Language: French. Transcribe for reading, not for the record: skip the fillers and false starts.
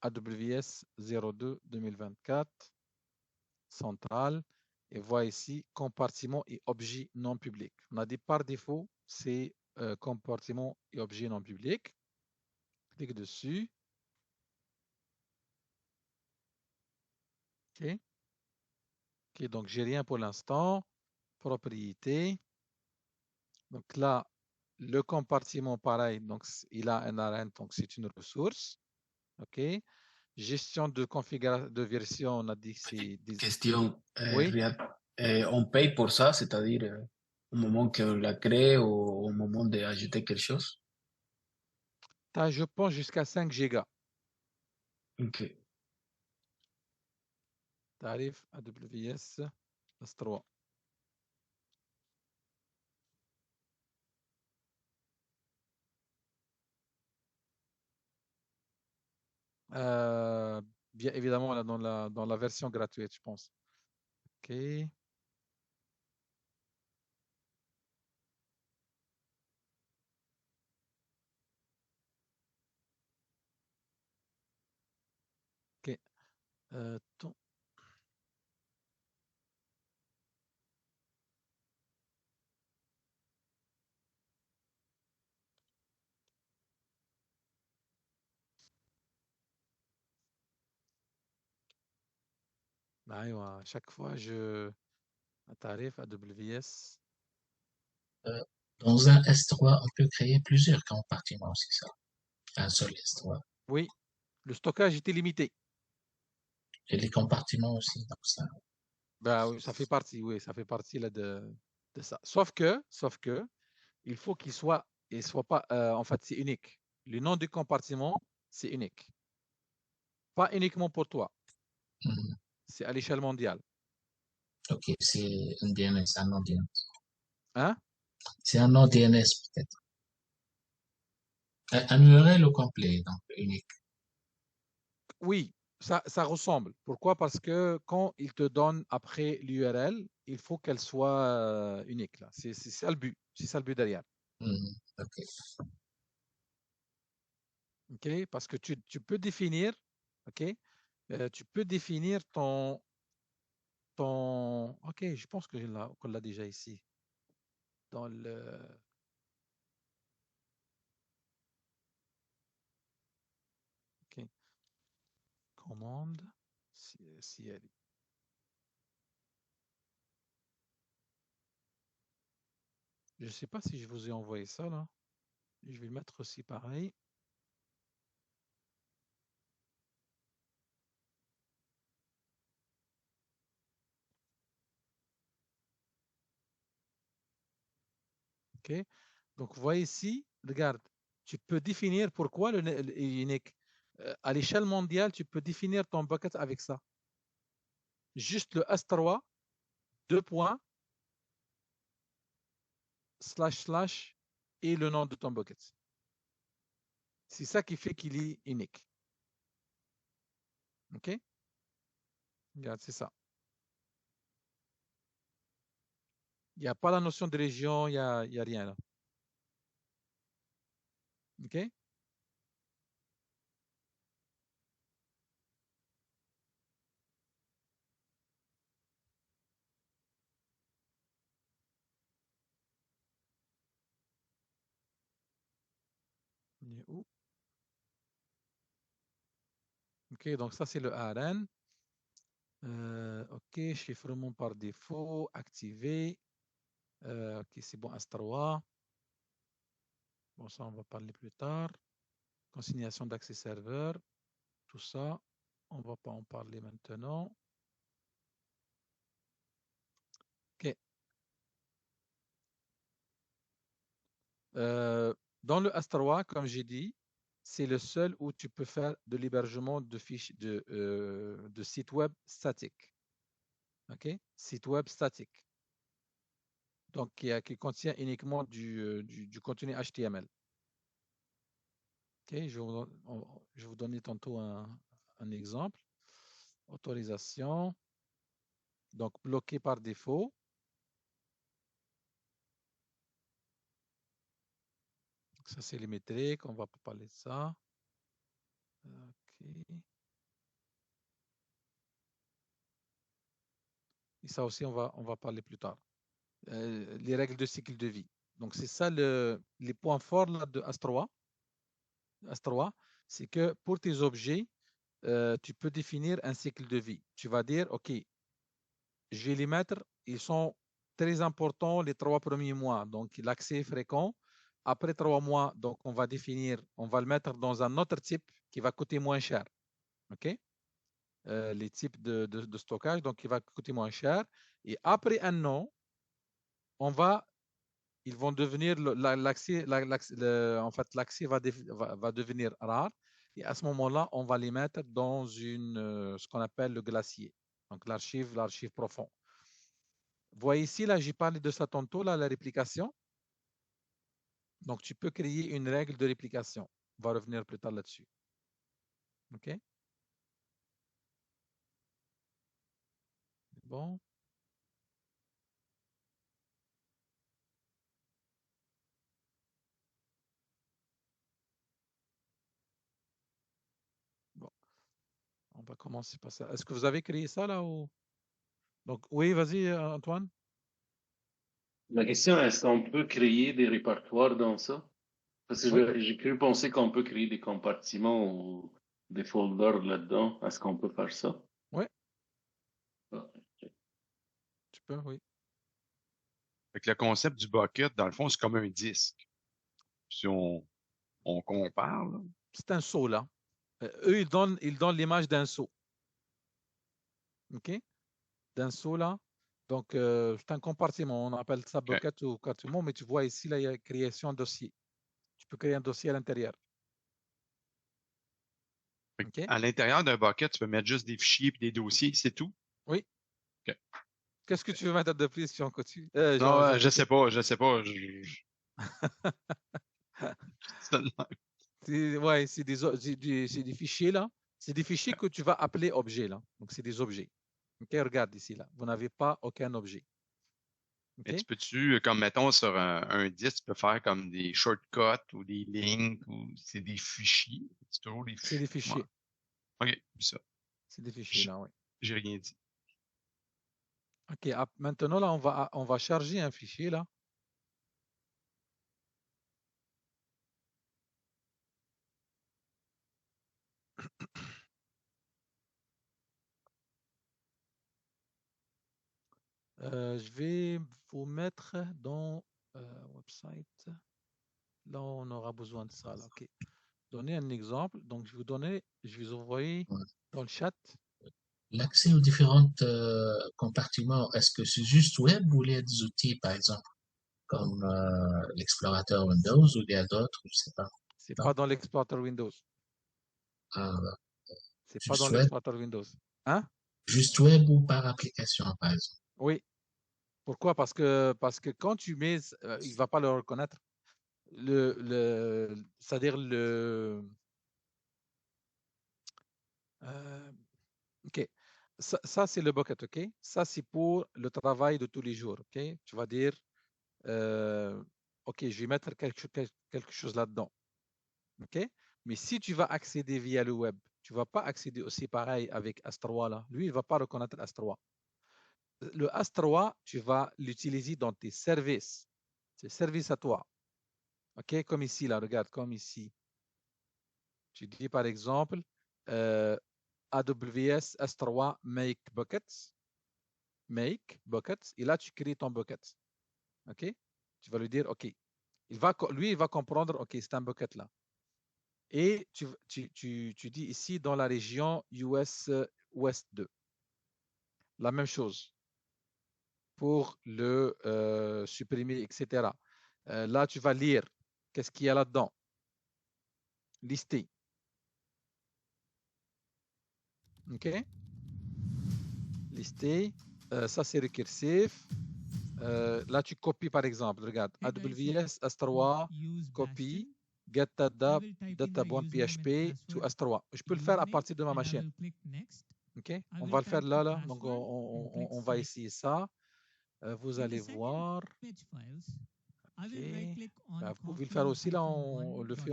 AWS 02-2024, centrale. Et voit ici compartiment et objet non public. On a dit par défaut, c'est compartiment et objet non public. Clique dessus. OK. OK, donc j'ai rien pour l'instant. Propriété. Donc là, le compartiment, pareil, donc il a un arène, donc c'est une ressource. OK. Gestion de configuration de version, on a dit que c'est des... Question, Oui. on paye pour ça, c'est-à-dire au moment qu'on la crée ou au moment d'ajouter quelque chose? Tu as, je pense, jusqu'à 5 gigas. Ok. Tarif AWS S3. Bien évidemment, là, dans la version gratuite, je pense. OK. OK. Ton... À chaque fois, un tarif AWS. Euh, Dans un S3, on peut créer plusieurs compartiments, c'est ça. Un seul S3. Oui, le stockage était limité. Et les compartiments aussi, donc ça. Ben, oui, ça fait partie, oui, ça fait partie là, de ça. Sauf que, il faut il soit pas, en fait, c'est unique. Le nom du compartiment, c'est unique. Pas uniquement pour toi, Mhm. c'est à l'échelle mondiale. Ok, c'est un DNS, un nom DNS. Hein? C'est un nom DNS peut-être. Un URL au complet, donc unique. Oui, ça ressemble. Pourquoi? Parce que quand il te donne après l'URL, il faut qu'elle soit unique. Là. C'est ça le but. C'est ça le but derrière. Mhm. Ok. OK? Parce que tu peux définir, OK? Tu peux définir ton... OK, je pense que qu'on l'a déjà ici. Dans le... OK. Commande. Si elle... Je ne sais pas si je vous ai envoyé ça, là. Je vais le mettre aussi pareil. OK? Donc, vous voyez ici, regarde, tu peux définir pourquoi le unique. À l'échelle mondiale, tu peux définir ton bucket avec ça. Juste le S3, deux points, slash, et le nom de ton bucket. C'est ça qui fait qu'il est unique. OK? Regarde, c'est ça. Il n'y a pas la notion de région, il y a rien là. OK? Il est où? OK, donc ça, c'est le ARN. OK, chiffrement par défaut, activé. OK, c'est bon, S3. Bon, ça, on va parler plus tard. Consignation d'accès serveur. Tout ça, on ne va pas en parler maintenant. OK. Dans le S3, comme j'ai dit, c'est le seul où tu peux faire de l'hébergement de fiches de sites web statiques. OK? Site web statique. Donc, qui contient uniquement du contenu HTML. OK? Je vais vous donner tantôt un exemple. Autorisation. Donc, bloqué par défaut. Donc, ça, c'est les métriques. On va pas parler de ça. OK. Et ça aussi, on va parler plus tard. Les règles de cycle de vie. Donc, c'est ça les points forts là, de Astroa. Astroa, c'est que pour tes objets, tu peux définir un cycle de vie. Tu vas dire, OK, je vais les mettre, ils sont très importants les 3 premiers mois. Donc, l'accès est fréquent. Après 3 mois, donc on va le mettre dans un autre type qui va coûter moins cher. OK? Les types de stockage, donc il va coûter moins cher. Et après un an, ils vont devenir l'accès, en fait, l'accès va devenir rare. Et à ce moment-là, on va les mettre dans ce qu'on appelle le glacier. Donc l'archive profond. Vous voyez ici, là, j'ai parlé de ça tantôt, là, la réplication. Donc tu peux créer une règle de réplication. On va revenir plus tard là-dessus. OK? Bon. Bon. On va commencer par ça. Est-ce que vous avez créé ça là ou... Donc, oui, vas-y, Antoine. La question, est-ce qu'on peut créer des répertoires dans ça? Parce que Oui. j'ai cru penser qu'on peut créer des compartiments ou des folders là-dedans. Est-ce qu'on peut faire ça? Oui, Ah, ok. tu peux, oui. Fait que le concept du bucket, dans le fond, c'est comme un disque. Si on compare, là. C'est un seau là. Eux, ils donnent l'image d'un seau. OK? D'un seau là. Donc, c'est un compartiment. On appelle ça OK. bucket ou compartiment, mais tu vois ici, là, il y a création de dossier. Tu peux créer un dossier à l'intérieur. Fait que OK? à l'intérieur d'un bucket, tu peux mettre juste des fichiers et des dossiers, c'est tout? Oui. OK. Qu'est-ce que tu veux mettre de plus si on continue? Non, je sais pas. Ouais, c'est des fichiers là. C'est des fichiers que tu vas appeler objets là. Donc, c'est des objets. OK, regarde ici là. Vous n'avez pas aucun objet. Mais OK? tu peux-tu, comme mettons sur un disque, tu peux faire comme des shortcuts ou des links ou c'est des fichiers? C'est toujours des C'est des fichiers. fichiers. Ouais. OK, ça. C'est des fichiers là, oui. J'ai rien dit. OK, maintenant là, on va charger un fichier là. Je vais vous mettre dans website. Là, on aura besoin de ça. Là. OK. Donner un exemple. Donc, je vais vous envoyer Ouais. dans le chat. L'accès aux différents compartiments, est-ce que c'est juste web ou il y a des outils, par exemple, comme l'explorateur Windows ou il y a d'autres, je sais pas. C'est Non. pas dans l'explorateur Windows. C'est pas dans Juste web, l'explorateur Windows. Hein? juste web ou par application, par exemple. Oui. Pourquoi? Parce que quand tu mets, il va pas le reconnaître. C'est-à-dire OK. Ça c'est le bucket, OK? Ça, c'est pour le travail de tous les jours, OK? Tu vas dire, OK, je vais mettre quelque chose là-dedans, OK? Mais si tu vas accéder via le web, tu ne vas pas accéder aussi pareil avec Astroa, là. Lui, il ne va pas reconnaître Astroa. Le Astroa, tu vas l'utiliser dans tes services. C'est service à toi. OK? Comme ici, là, regarde, comme ici. Tu dis, par exemple, AWS S3 Make Buckets. Make Buckets. Et là, tu crées ton bucket. OK? Tu vas lui dire, OK. Lui, il va comprendre, OK, c'est un bucket là. Et tu dis ici dans la région US West 2. La même chose pour le supprimer, etc. Là, tu vas lire qu'est-ce qu'il y a là-dedans. Lister. OK? Lister. Ça, c'est récursif. Là, tu copies par exemple. Regarde. AWS S3, copie, get data.php to S3. Je peux le faire à partir de ma machine. OK? On va le faire là. Donc, on va essayer ça. Vous allez voir. OK. Vous pouvez le faire aussi là. On le fait